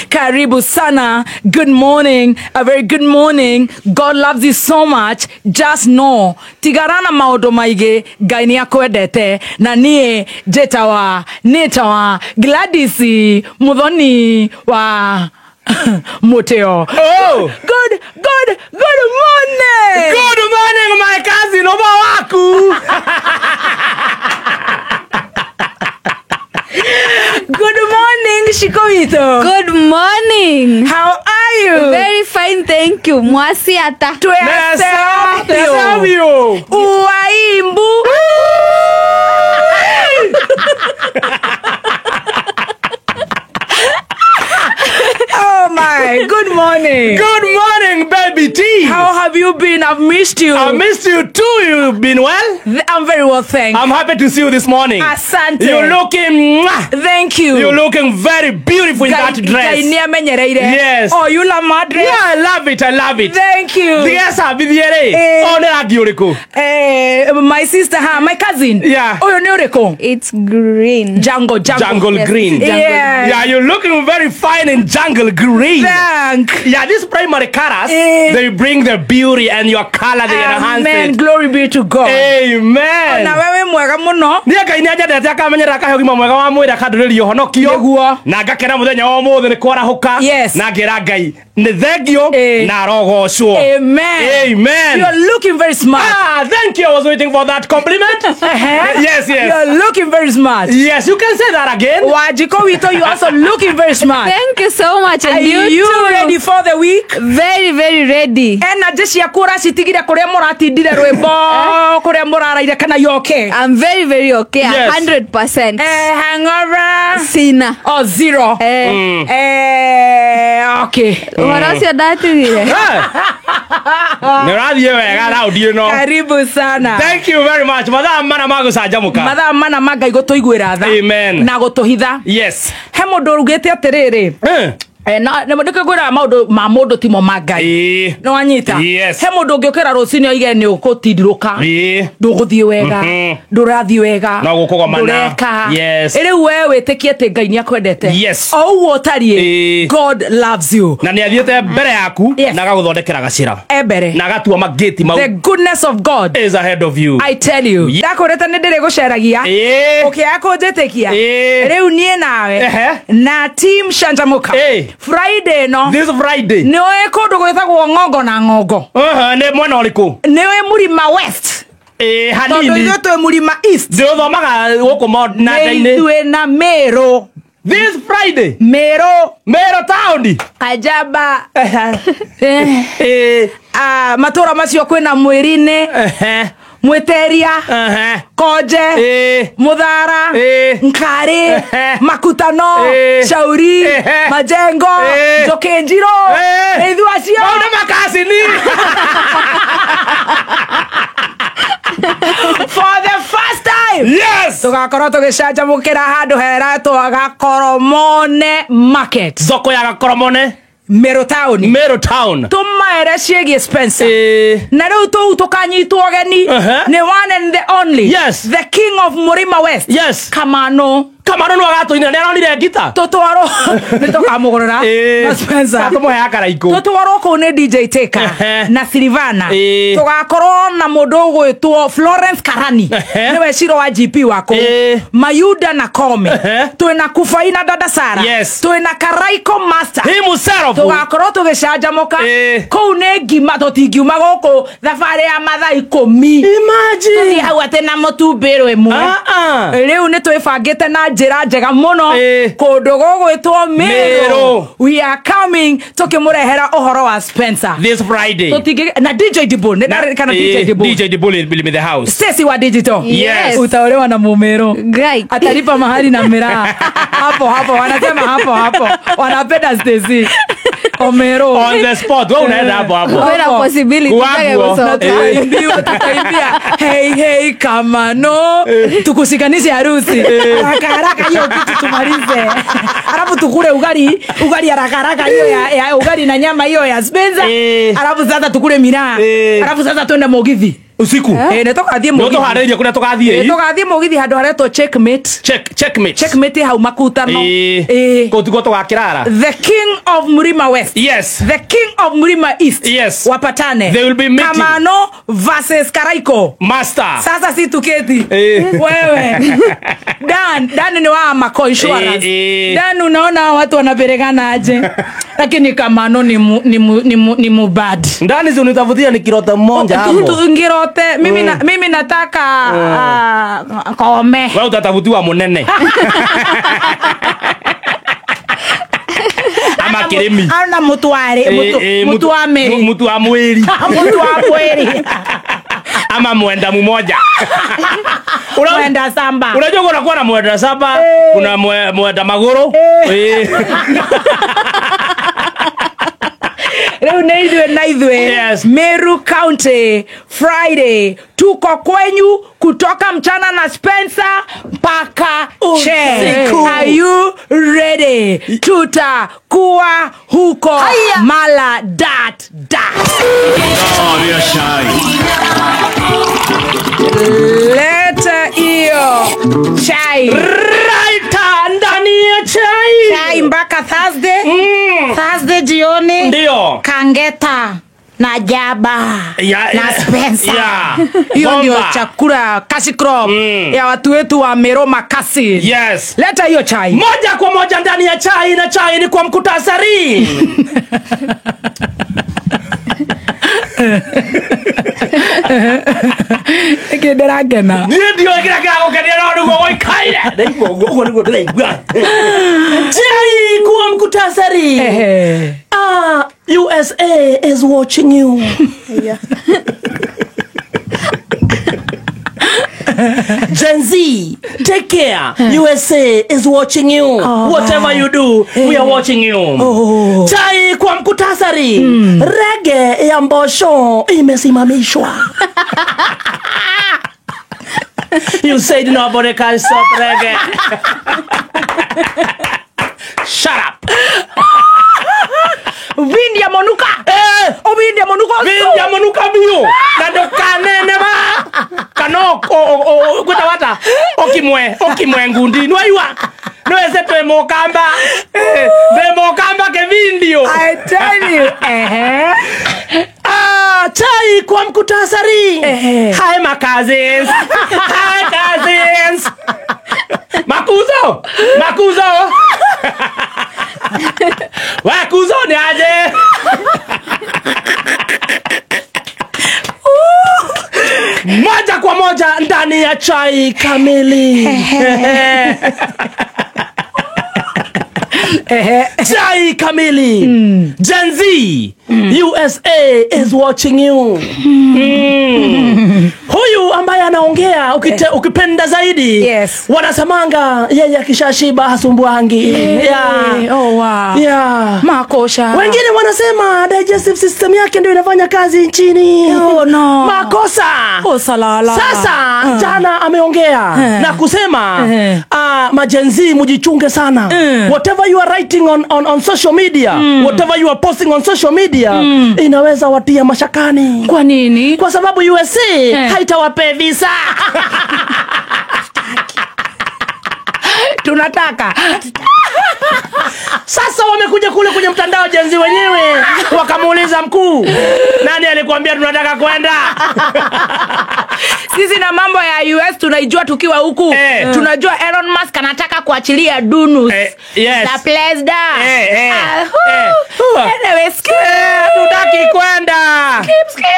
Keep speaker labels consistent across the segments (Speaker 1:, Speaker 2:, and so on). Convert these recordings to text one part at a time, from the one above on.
Speaker 1: Karibu sana. Good morning. A very good morning. God loves you so much. Just know. Tigarana maodo maige gaini akwedete na nie jetawa netawa Gladys Muthoni wa Moteo.
Speaker 2: Oh,
Speaker 1: Good morning.
Speaker 2: Good morning, my cousin Obawaku.
Speaker 1: Good morning, Shikoito.
Speaker 3: Good morning.
Speaker 1: How are you?
Speaker 3: Very fine, thank you. Mwasiata.
Speaker 2: Tuesavio.
Speaker 1: Uaimbu. Oh my, good morning.
Speaker 2: Good morning, baby T.
Speaker 1: How have you been? I've missed you.
Speaker 2: I missed you too. You've been well?
Speaker 1: I'm very well, thanks.
Speaker 2: I'm happy to see you this morning.
Speaker 1: Asante.
Speaker 2: You're looking...
Speaker 1: Thank you.
Speaker 2: You're looking very beautiful in that dress.
Speaker 1: Yes. Oh, you love my dress?
Speaker 2: Yeah, I love it. I love it.
Speaker 1: Thank you.
Speaker 2: Yes,
Speaker 1: My sister, my cousin.
Speaker 2: Yeah.
Speaker 1: Oh, you
Speaker 3: It's green.
Speaker 1: Jungle
Speaker 2: Yes. Green. Yeah, you're looking very fine in jungle green.
Speaker 1: Thank.
Speaker 2: Yeah, these primary colors, they bring the beauty and your color, they enhance
Speaker 1: Amen.
Speaker 2: it.
Speaker 1: Glory be to God.
Speaker 2: Amen.
Speaker 1: Na wewe mwega muno.
Speaker 2: Niaka inyaja ndete akamenyera kahogima mwega wa mwira kaduririo honokio.
Speaker 1: Neguo.
Speaker 2: Na ngakena muthenya wa muthe ni kwarahuka.
Speaker 1: Yes.
Speaker 2: Na ngira Ngai ni thengio na rogocwo.
Speaker 1: Amen.
Speaker 2: Amen.
Speaker 1: You're looking very smart.
Speaker 2: Thank you. I was waiting for that compliment. Yes.
Speaker 1: You're looking very smart.
Speaker 2: Yes, you can say that again.
Speaker 1: Wajiko Wito, you're also looking very smart.
Speaker 3: Thank you so much. And
Speaker 1: Are you
Speaker 3: too.
Speaker 1: ready for the week?
Speaker 3: Very, very ready.
Speaker 1: Ena jeshi ya kura citigire kuria muratindire rwimbo kuria muraraire kana you okay?
Speaker 3: I'm very, very okay.
Speaker 2: Yes.
Speaker 3: 100%.
Speaker 1: Hangover?
Speaker 3: Sina.
Speaker 1: Oh, zero. Okay.
Speaker 3: Warasio datirire.
Speaker 2: Nirathie wega round you know.
Speaker 1: Karibu sana.
Speaker 2: Thank you very much. Mathaa mana magucanjamuka.
Speaker 1: Mathaa mana magai gutuiguira tha.
Speaker 2: Amen.
Speaker 1: Na gutuhitha.
Speaker 2: Yes.
Speaker 1: He mundu rugite atiriri. Na ndike gwira maundu ma mundu timo magai. No anyita.
Speaker 2: Yes.
Speaker 1: He mundu ngiukira rucini oige ni ukutindiruka. Nduguthie wega. Ndurathie wega.
Speaker 2: No gukugomana.
Speaker 1: Ndureka.
Speaker 2: Yes.
Speaker 1: Riu wewe witikie te Ngai ni akwendete.
Speaker 2: Yes.
Speaker 1: O uo tarie. God loves you.
Speaker 2: Na ni athiete mbere yaku na gaguthondekera gacira.
Speaker 1: Ebere.
Speaker 2: Na gatua mageti mau.
Speaker 1: The goodness of God
Speaker 2: is ahead of you.
Speaker 1: I tell you. Ndakureta ni ndire guceragia. Ukiako njetikia. Riu nie nawe. Na team Shanjamuka. Friday no.
Speaker 2: This Friday.
Speaker 1: Ni oe kundu gwithagwo Ngongo na Ngongo.
Speaker 2: Ni mwena uriku?
Speaker 1: Ni oe Murima West.
Speaker 2: Hanini.
Speaker 1: Tondu ithu twi Murima East.
Speaker 2: Ndithomaga guku nenda-ini.
Speaker 1: Twi na Meru.
Speaker 2: This Friday.
Speaker 1: Meru
Speaker 2: town.
Speaker 1: Kajaba. Matura macio kwina Mwirine. Mweteria. Koje. Muthara. Nkari. Makutano. Shauri. Majengo. Jokenjiro. Ithu acio.
Speaker 2: Maundu makasini.
Speaker 1: For the first time.
Speaker 2: Yes.
Speaker 1: Tugakorwo tugicanjamukira handu heretwo Gakoromone Market.
Speaker 2: Thoko ya Gakoromone.
Speaker 1: Meru Town. Tumaere ciĩgie Spencer. Na rĩu tũu tũkanyitwo geni. Nĩ one and the only.
Speaker 2: Yes.
Speaker 1: The king of Murima West.
Speaker 2: Yes.
Speaker 1: Kamano
Speaker 2: no agatuina nĩaronire ngita.
Speaker 1: Tũtwarwo nĩtũkamũgũrĩra na Spencer.
Speaker 2: Tũmũhe akaraiko.
Speaker 1: Tũtwarwo kũu nĩ DJ Taker na Silvana. Tũgakorwo na mũndũ ũgwĩtwo Florence Karani. Nĩwe ciro wa GP wako. Mayuda na Kome. Twĩna Kufai na Dada Sara. Twĩna Karaiko Master.
Speaker 2: Himself.
Speaker 1: Tũgakorwo tũgĩcanjamũka. Kũu nĩ ngima tũtingiuma gũkũ thabarĩ ya mathaa 10.
Speaker 2: Imagine.
Speaker 1: Tũthiĩ hau atĩ na mũtumbĩ rwĩmwe. Rĩu nĩ twĩbangĩte na njĩra njega mũno kũndũ gũgwĩtwo Meru. We are coming tukimurehera uhoro wa Spencer
Speaker 2: this Friday.
Speaker 1: Na DJ Dibo kana DJ
Speaker 2: Dibo will be in the house.
Speaker 1: Stacy wa digital.
Speaker 3: Yes.
Speaker 1: Utaolewa na Mumeru.
Speaker 3: Great.
Speaker 1: Atalipa mahali na miraa. Hapo wanasema hapo. Wanapenda Stacy. Omero.
Speaker 2: On the spot. Wewe unaenda hapo.
Speaker 3: Kuna possibility yake kusoka.
Speaker 1: Tutaimbia. Hey Kamano. Tukushikanishe harusi. Haraka hiyo kitu tumalize. Alafu tukule ugali haraka hiyo ya ugali na nyama hiyo ya Spencer. Alafu sasa tukule miraa. Alafu sasa twende Mogithi.
Speaker 2: usiku
Speaker 1: ne tugathie mugithi
Speaker 2: no tuharĩrie kuria tugathie
Speaker 1: tugathie mugithi handu haretwo checkmate hau makutano
Speaker 2: ko tugakirara.
Speaker 1: The king of Mlima West,
Speaker 2: yes,
Speaker 1: the king of Mlima East,
Speaker 2: yes,
Speaker 1: wapatane.
Speaker 2: They will be meeting.
Speaker 1: Kamano versus Karaiko
Speaker 2: master.
Speaker 1: Sasa si tuketi wewe Dan ni wa Mako Insurance. Dan unaona watu wanaperekana aje, lakini Kamano ni mubad.
Speaker 2: Ndani zi unitafutia ni kirote mmoja hapo.
Speaker 1: Ngirote mimi nataka kome.
Speaker 2: Wewe utatafutiwa munene. Ama kiremi.
Speaker 1: Ana mutware mweri.
Speaker 2: Mutu wa mweri. Ama mwenda mmoja.
Speaker 1: Mwenda samba.
Speaker 2: Unajua kuna na mwenda samba, kuna mwenda magoro.
Speaker 1: Leo naidwe. Yes. Meru County Friday tuko kwenyu kutoka mchana na Spencer mpaka che. Are you ready? Tutakuwa huko Mala dat. Leta hiyo chai.
Speaker 2: Right ndani ya chai.
Speaker 1: Chai mpaka Thursday. Thursday jioni.
Speaker 2: Ndio.
Speaker 1: Kangeta na Jaba na Spencer. Hiyo ndio chakula Kasi Crop ya watu wetu wa Meru Makasi.
Speaker 2: Yes.
Speaker 1: Leta hiyo chai.
Speaker 2: Moja kwa moja ndani ya chai, na chai ni kwa mkutasari.
Speaker 1: Kideragena.
Speaker 2: Ndio kiragana ukadiana ndugu woi kaida. Ndio ndio. Chai kwa mkutasari. USA is watching you. Gen Z, take care. USA is watching you. Whatever you do, we are watching you. Chai kwa mkutasari. Reggae ya mbosho imesimamishwa. You said nobody can stop reggae. Shut up.
Speaker 1: Windia monuka. Windia monuka
Speaker 2: bio. Nado kanene ba. Kanoko kuta wata. Okimwe ngundi. Nwaiwa. Nweze twe mokamba. Mokamba ke vindio.
Speaker 1: I tell you.
Speaker 2: Chai kwa mkutasari. Hi my cousins. Hi cousins. Makuzo. Wakuzo ni aje. Moja kwa moja ndani ya chai kamili. Chai kamili. Gen Z, USA is watching you. Huyu ambaye anaongea ukipenda zaidi.
Speaker 1: Yes.
Speaker 2: Wanasamanga yeye akishashiba hasumbuangi.
Speaker 1: Oh wow. Makosha.
Speaker 2: Wengine wanasema digestive system yake ndio inafanya kazi nchini.
Speaker 1: Oh no.
Speaker 2: Makosa.
Speaker 1: Salala.
Speaker 2: Sasa jana ameongea na kusema majenzi mujichunge sana. Whatever you are writing on social media, whatever you are posting on social media, inaweza watia mashakani.
Speaker 1: Kwa nini?
Speaker 2: Kwa sababu USA haitawape visa.
Speaker 1: Tunataka.
Speaker 2: Sasa wamekuja kule kwenye mtandao jenzi wenyewe wakamuuliza mkuu, nani alikwambia tunataka kwenda?
Speaker 1: Sisi na mambo ya US tunaijua tukiwa huku. Tunajua Elon Musk anataka kuachilia Dunus.
Speaker 2: Yes.
Speaker 1: Na Plesda.
Speaker 2: Anyway, tutaki kwenda.
Speaker 1: Skip.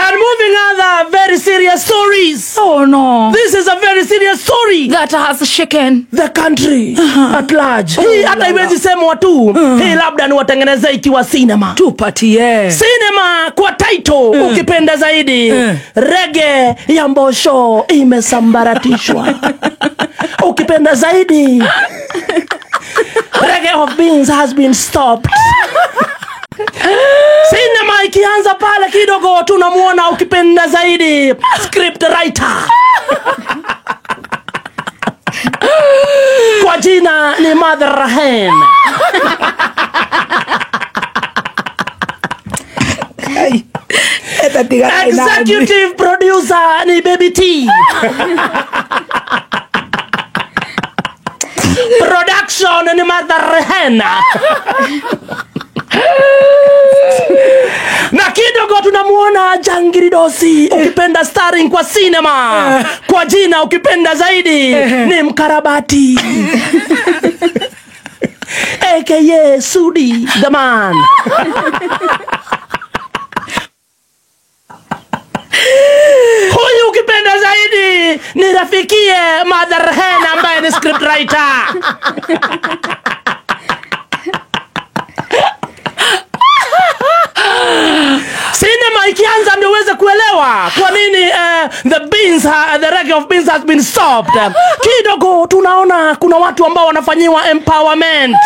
Speaker 2: And moving other very serious stories.
Speaker 1: Oh no.
Speaker 2: This is a very serious story
Speaker 1: that has shaken
Speaker 2: the country at large. Hii hata iwezi sema tu. Hii labda ni watengeneza ikiwa cinema.
Speaker 1: Tupatie.
Speaker 2: Cinema kwa title ukipenda zaidi. Reggae ya mbosho imesambaratishwa. Ukipenda zaidi. Reggae of beans has been stopped. Cinema ikianza pale kidogo tunamuona ukipenda zaidi script writer. Kwa jina ni Mother Rahen. Executive producer ni Baby T. Production ni Mother Rehena. Na kidogo tunamuona Jangiridosi, ukipenda starring kwa cinema. Kwa jina ukipenda zaidi ni Mkarabati. AKA Sudi the man. Huyu ukipenda zaidi ni rafikie Mother Rehena ambaye ni script writer. Cinema ikianza ndio uweze kuelewa kwa nini the reggae of beans has been stopped. Kidogo tunaona kuna watu ambao wanafanyiwa empowerment.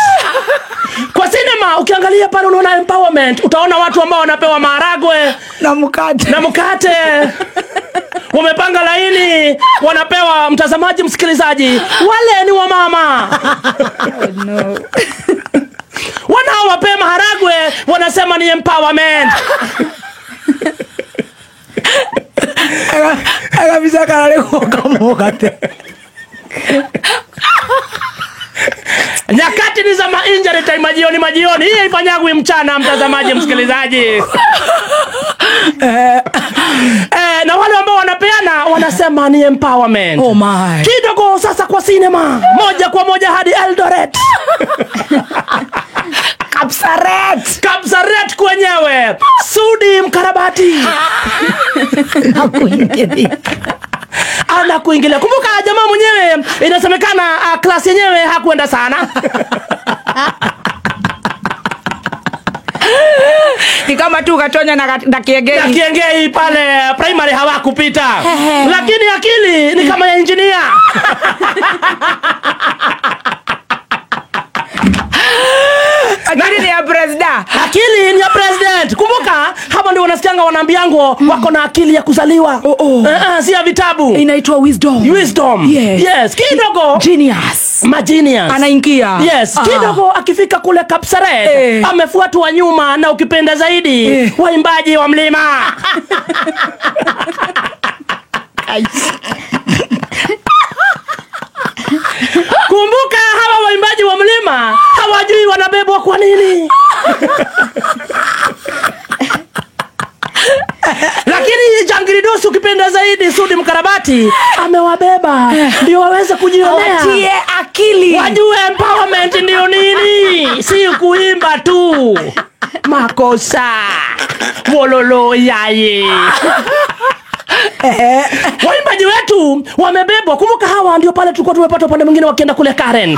Speaker 2: Kwa cinema ukiangalia pale unaona empowerment, utaona watu ambao wanapewa maharagwe
Speaker 1: na mkate.
Speaker 2: Wamepanga laini, wanapewa mtazamaji, msikilizaji. Wale ni wamama.
Speaker 3: Oh, no.
Speaker 2: Wanaowapea maharagwe wanasema ni empowerment.
Speaker 1: Kabisa kanale kukamokate.
Speaker 2: Nyakati ni za injury time, majioni. Hii haifanyagwi mchana, mtazamaji, msikilizaji. Na wale ambao wanapeana wanasema ni empowerment.
Speaker 1: Oh my.
Speaker 2: Kidogo sasa kwa cinema, moja kwa moja hadi Eldoret. Kapsaret kwenyewe. Sudi Mkarabati. Anakuingilia. Kumbuka jamaa mwenyewe inasemekana klasi yenyewe hakuenda sana.
Speaker 1: Ni kama tu katonya na kiengei.
Speaker 2: Na kiengei pale primary hawakupita. Lakini akili ni kama ya engineer.
Speaker 1: Akili ni ya president.
Speaker 2: Akili ni ya president. Kumbuka hapa ndio wanasikianga wanaambiango wako na akili ya kuzaliwa. Si ya vitabu.
Speaker 1: Inaitwa wisdom.
Speaker 2: Yes. Kidogo
Speaker 1: genius. Anaingia.
Speaker 2: Yes. Kidogo akifika kule Kapsaret, amefuatwa nyuma na ukipenda zaidi waimbaji wa mlima. Kumbuka hawa waimbaji wa mlima hawajui wanabebwa kwa nini. Lakini Jangiridosi ukipenda zaidi Sudi Mkarabati amewabeba ndio waweze kujionea.
Speaker 1: Watie akili.
Speaker 2: Wajue empowerment ndio nini. Si kuimba tu. Makosa. Wololo yaye. Waimbaji wetu wamebebwa. Kumbuka hawa ndio pale tulikuwa tumepata upande mwingine wakienda kule Karen.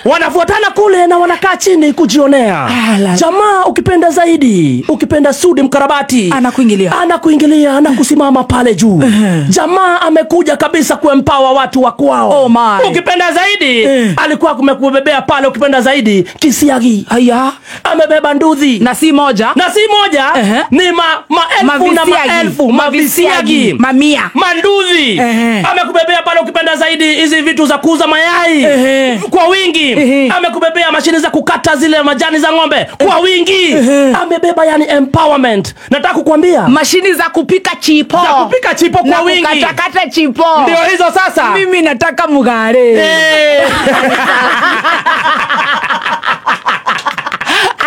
Speaker 2: Wanafuatana kule na wanakaa chini kujionea. Jamaa ukipenda zaidi, ukipenda Sudi Mkarabati anakuingilia na kusimama pale juu. Jamaa amekuja kabisa kuempower watu wa kwao.
Speaker 1: Oh my.
Speaker 2: Ukipenda zaidi alikuwa kumekubebea pale, ukipenda zaidi Kisiagi.
Speaker 1: Haya,
Speaker 2: amebeba nduthi
Speaker 1: na si moja
Speaker 2: ni maelfu na maelfu mavisiagi,
Speaker 1: mamia
Speaker 2: manduthi. Amekubebea pale ukipenda zaidi hizi vitu za kuuza mayai kwa wingi. Amekubebea mashine za kukata zile majani za ng'ombe kwa wingi. Amebeba yani empowerment. Nataka kukuambia
Speaker 1: mashine za kupika chipo.
Speaker 2: Kwa wingi.
Speaker 1: Na kukata chipo.
Speaker 2: Ndio hizo sasa.
Speaker 1: Mimi nataka mugare.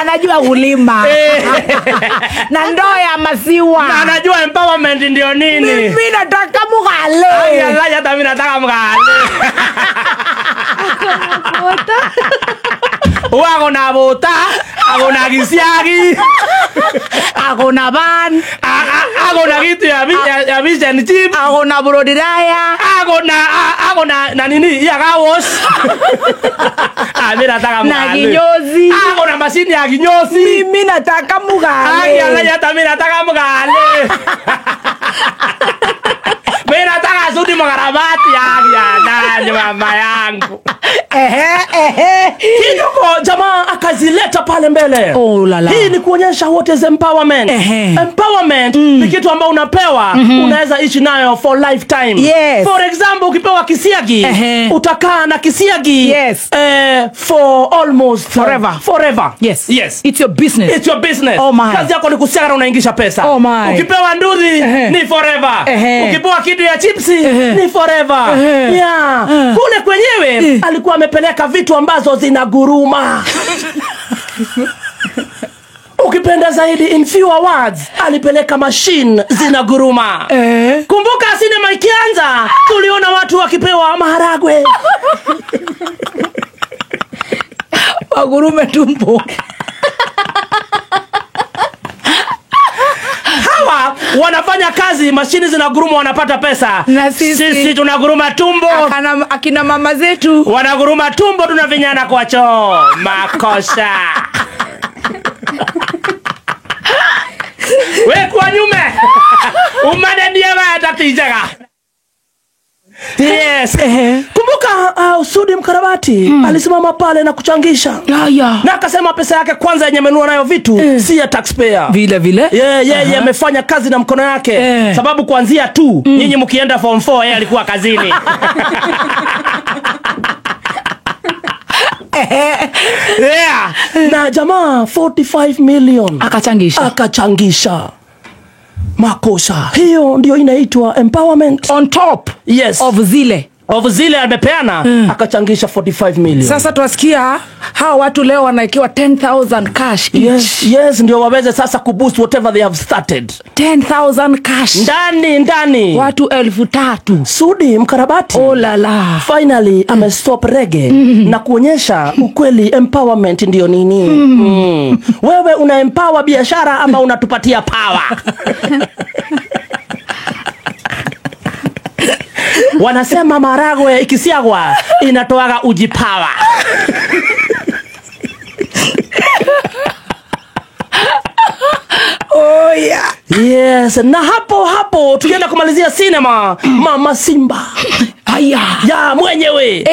Speaker 1: Anajua ulima. Na ndoo ya maziwa.
Speaker 2: Na anajua empowerment ndio nini.
Speaker 1: Mimi nataka mugale.
Speaker 2: Ay, hata mimi nataka mugale. Wako na bota, ako na Kisiagi,
Speaker 1: ako na ban,
Speaker 2: ako na kitu ya fish and chip,
Speaker 1: ako na brodiraya,
Speaker 2: ako na nini ya kaos. Mimi nataka mugale.
Speaker 1: Na kinyozi.
Speaker 2: Ako na mashini ya kinyozi.
Speaker 1: Mimi nataka mugale.
Speaker 2: Ay, hata mimi nataka mugale. Mimi nataka Sudi Mkarabati ya mama yangu. Kidogo jamaa akazileta pale mbele.
Speaker 1: Oh lala.
Speaker 2: Hii ni kuonyesha what is empowerment. Empowerment ni kitu ambao unapewa, unaweza ishi nayo for lifetime.
Speaker 1: Yes.
Speaker 2: For example, ukipewa Kisiagi, utakaa na Kisiagi for for almost forever.
Speaker 1: Yes.
Speaker 2: Yes.
Speaker 1: It's your business.
Speaker 2: It's your business.
Speaker 1: Oh my.
Speaker 2: Kazi yako ni kusiaga na unaingisha pesa.
Speaker 1: Oh my.
Speaker 2: Ukipewa nduthi ni forever. Ukipewa kitu ya chipsi ni forever. Yeah. Kule kwenyewe alikuwa amepeleka vitu ambazo zinaguruma. Ukipenda zaidi in fewer words alipeleka machine zinaguruma. Kumbuka sinema ikianza tuliona watu wakipewa maharagwe.
Speaker 1: Wagurume tumbo.
Speaker 2: Hawa wanafanya kazi, mashini zinaguruma, wanapata pesa.
Speaker 1: Na sisi
Speaker 2: tunaguruma tumbo.
Speaker 1: Akina mama zetu
Speaker 2: wanaguruma tumbo, tunavinyana kwa choo. Makosa. We kwa nyume. Umane ndiye watatijaga. Yes. Kumbuka Sudi Mkarabati alisimama pale na kuchangisha. Na akasema pesa yake kwanza yenye amenunua nayo vitu si ya taxpayer.
Speaker 1: Vile.
Speaker 2: Yeye amefanya kazi na mkono yake. Sababu kuanzia tu nyinyi mkienda form 4 yeye alikuwa kazini. Yeah. Na jamaa 45 million akachangisha. Makosa. Hiyo ndio inaitwa empowerment.
Speaker 1: On top of zile amepeana akachangisha 45 million. Sasa tuwasikia hawa watu leo wanaikiwa 10,000 cash each.
Speaker 2: Yes, ndio waweze sasa kuboost whatever they have started.
Speaker 1: 10,000 cash. Ndani. Watu 3,000.
Speaker 2: Sudi Mkarabati.
Speaker 1: Oh la la.
Speaker 2: Finally amestop reggae na kuonyesha ukweli empowerment ndio nini. Wewe una empower biashara ama unatupatia power? Wanasema maragwe ikisiagwa inatoaga ujipawa.
Speaker 1: Oh yeah.
Speaker 2: Yes, na hapo tukienda kumalizia cinema Mama Simba. Ya mwenyewe.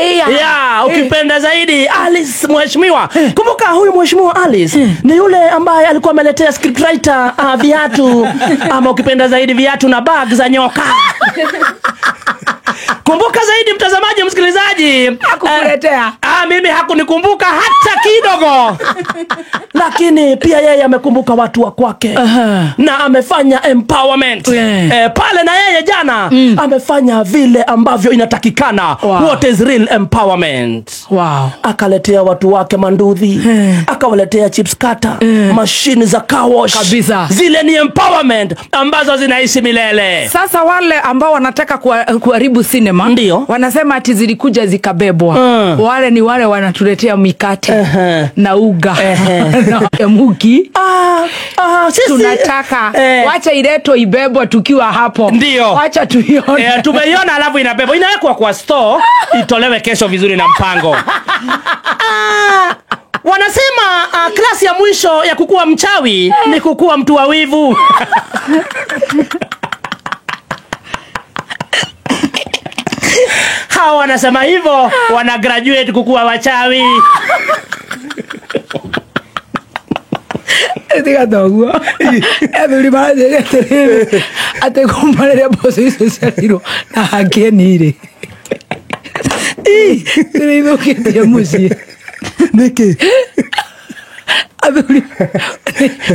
Speaker 2: Ukipenda zaidi Alice mheshimiwa. Kumbuka huyu mheshimiwa Alice ni yule ambaye alikuwa ameletea scriptwriter viatu ama ukipenda zaidi viatu na bag za nyoka. Kumbuka zaidi mtazamaji, msikilizaji,
Speaker 1: hakukuletea.
Speaker 2: Mimi hakunikumbuka hata kidogo. Lakini pia yeye amekumbuka watu wa kwake. Na amefanya empowerment. Pale na yeye jana amefanya vile ambavyo inatakikana. What is real empowerment? Akaletea watu wake manduthi, akawaletea chips kata, mashini za car wash.
Speaker 1: Kabisa.
Speaker 2: Zile ni empowerment ambazo zinaishi milele.
Speaker 1: Sasa wale ambao wanataka kuharibu sinema wanasema ati zilikuja zikabebwa. Wale ni wale wanatuletea mikate na uga na muki.
Speaker 2: Sisi
Speaker 1: tunataka wacha ileto ibebwa tukiwa hapo.
Speaker 2: Ndio.
Speaker 1: Wacha tuione.
Speaker 2: Tumeiona alafu inabebwa. Inawekwa kwa store itolewe kesho vizuri na mpango. Wanasema klasi ya mwisho ya kukua mchawi ni kukua mtu wa wivu. Hawa wanasema hivyo wana graduate kukua wachawi.
Speaker 1: Diga dogo. Every mara ate kumbale boso hizo saliro na hakenire. Ndio kitu ya muzi.
Speaker 2: Neke.
Speaker 1: Abuli.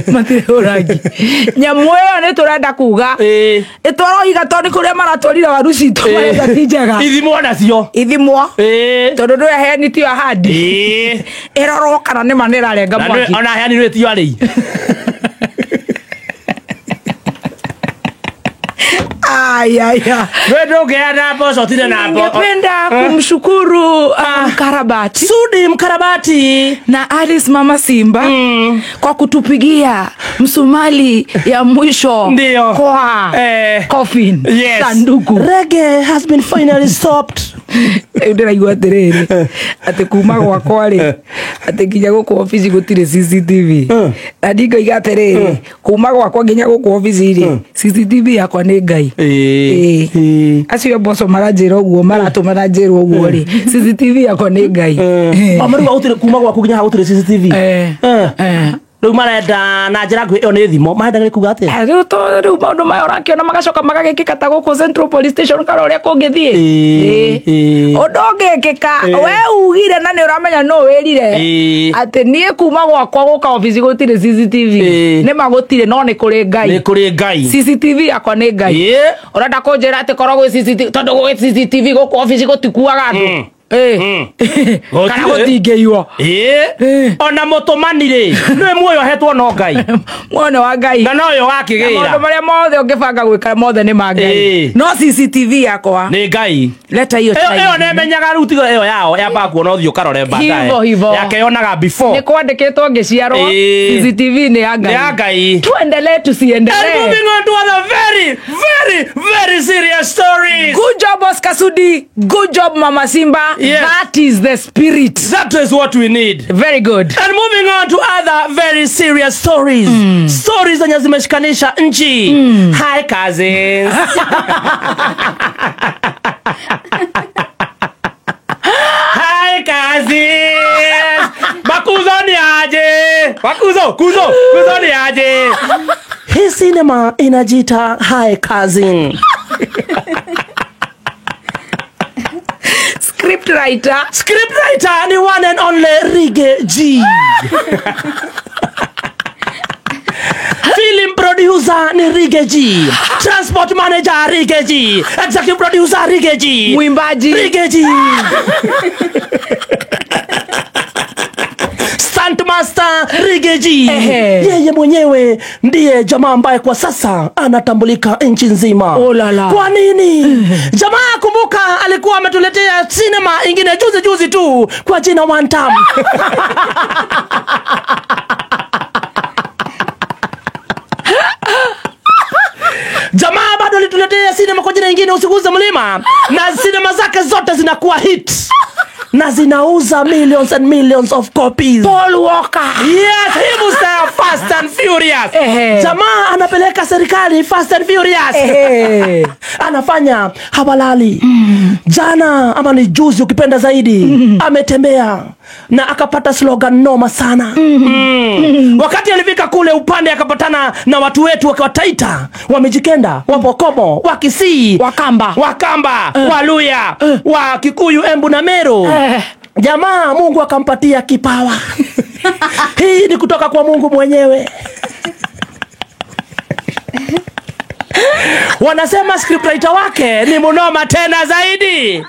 Speaker 1: Matire oragi. Nyamweyo ne turenda kuga. Etoro igatoni kuria maratwarira waruci to marenda tijaga.
Speaker 2: Ithimwo nacio.
Speaker 1: Ithimwo. Tondu ndu aheni ti ahandi. Eroro kana ne manera renga mwaki.
Speaker 2: Ona aheni ndu ti ari. Wewe ungeana hapo sote na hapo.
Speaker 1: Ningependa kumshukuru Mkarabati.
Speaker 2: Sudi Mkarabati
Speaker 1: na Alice Mama Simba kwa kutupigia msumali ya mwisho kwa coffin. Sanduku.
Speaker 2: Reggae has been finally stopped.
Speaker 1: Ndira igwa terere. Ate kuma kwa kwale. Ate kinya go kwa office gutire CCTV. Adiko igaterere. Kuma kwa nginya go kwa office iri. CCTV yakwa ni ngai. Acio boso marajira uguo maratu marajira uguo ri. CCTV yakwa ni ngai.
Speaker 2: Amaru gutire kuma kwa nginya gutire CCTV. Riu marenda na njira ngui iyo ni thimo marenda kuga atia
Speaker 1: riu maundu maya urakiona magacoka magagikika ta guku Central Police Station kana uria kungithie undu ungikika we ugire na ni uramenya no wirire ati nie kuma gwakwa guka office gutire CCTV ni magutire no ni kuri ngai CCTV yakwa ni ngai urenda kunjira ati korwo gwi CCTV tondu gwi CCTV guku office gutikuaga andu kana gutingeirwo
Speaker 2: ona mutumanire ni muoyo hetwo no ngai
Speaker 1: mwana wa ngai
Speaker 2: na noyo wakigira
Speaker 1: maundu maria mothe ungibanga gwika mothe ni ma ngai no CCTV yakwa
Speaker 2: ni ngai
Speaker 1: leta hiyo
Speaker 2: iyo ne menyaga rutigo iyo yao yamba kuona uthio karore baadaye yake yonaga before
Speaker 1: ni kwandikitwo ngiciarwo CCTV ni ya
Speaker 2: ngai
Speaker 1: tuendelee tusiendelee.
Speaker 2: And moving on to other very serious stories.
Speaker 1: Good job Oscar Sudi, good job Mama Simba.
Speaker 2: Yes.
Speaker 1: That is the spirit.
Speaker 2: That is what we need.
Speaker 1: Very good.
Speaker 2: And moving on to other very serious stories. Stories zenye zimeshikanisha nchi. Hi cousins. Hi cousins. Bakuzo ni aje. Kuzo ni aje. Hii cinema inajiita Hi Cousin. Scriptwriter ni one and only Rige G. Film producer ni Rige G. Transport manager Rige G. Executive producer Rige G.
Speaker 1: Mwimbaji
Speaker 2: Rige G. Stunt master Rige G. Yeye mwenyewe ndiye jamaa ambaye kwa sasa anatambulika nchi nzima. Kwa nini? Jamaa kumbuka alikuwa ametuletea cinema ingine juzi tu kwa jina One Time. Jamaa bado alituletea cinema kwa jina ingine Usiguze Mlima, na cinema zake zote zinakuwa hit na zinauza millions and millions of copies.
Speaker 1: Paul Walker.
Speaker 2: Yes, he was there Fast and Furious. Jamaa anapeleka serikali Fast and Furious. Anafanya habalali. Jana ama ni juzi ukipenda zaidi ametembea na akapata slogan noma sana. Wakati alifika kule upande akapatana na watu wetu wa Taita, Wamijikenda, Wapokomo, Wakisii, Wakamba, Waluya, wa Kikuyu, Embu na Meru. Jamaa Mungu akampatia kipawa. Hii ni kutoka kwa Mungu mwenyewe. Wanasema scriptwriter wake ni munoma tena zaidi.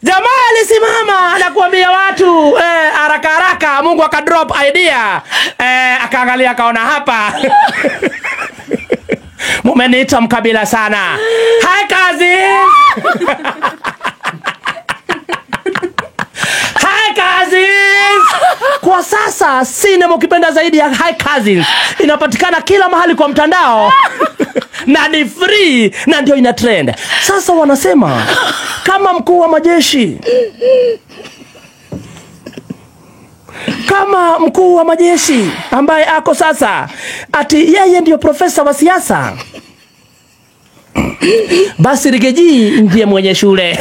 Speaker 2: Jamaa alisimama anakuambia watu haraka Mungu akadrop idea. Akaangalia akaona hapa. Mumeniita mkabila sana. Hi cousins. Hi cousins. Kwa sasa cinema ukipenda zaidi ya Hi Cousins inapatikana kila mahali kwa mtandao. Na ni free na ndio ina trend. Sasa wanasema kama mkuu wa majeshi ambaye ako sasa ati yeye ndio profesa wa siasa, basi Rige G ndiye mwenye shule.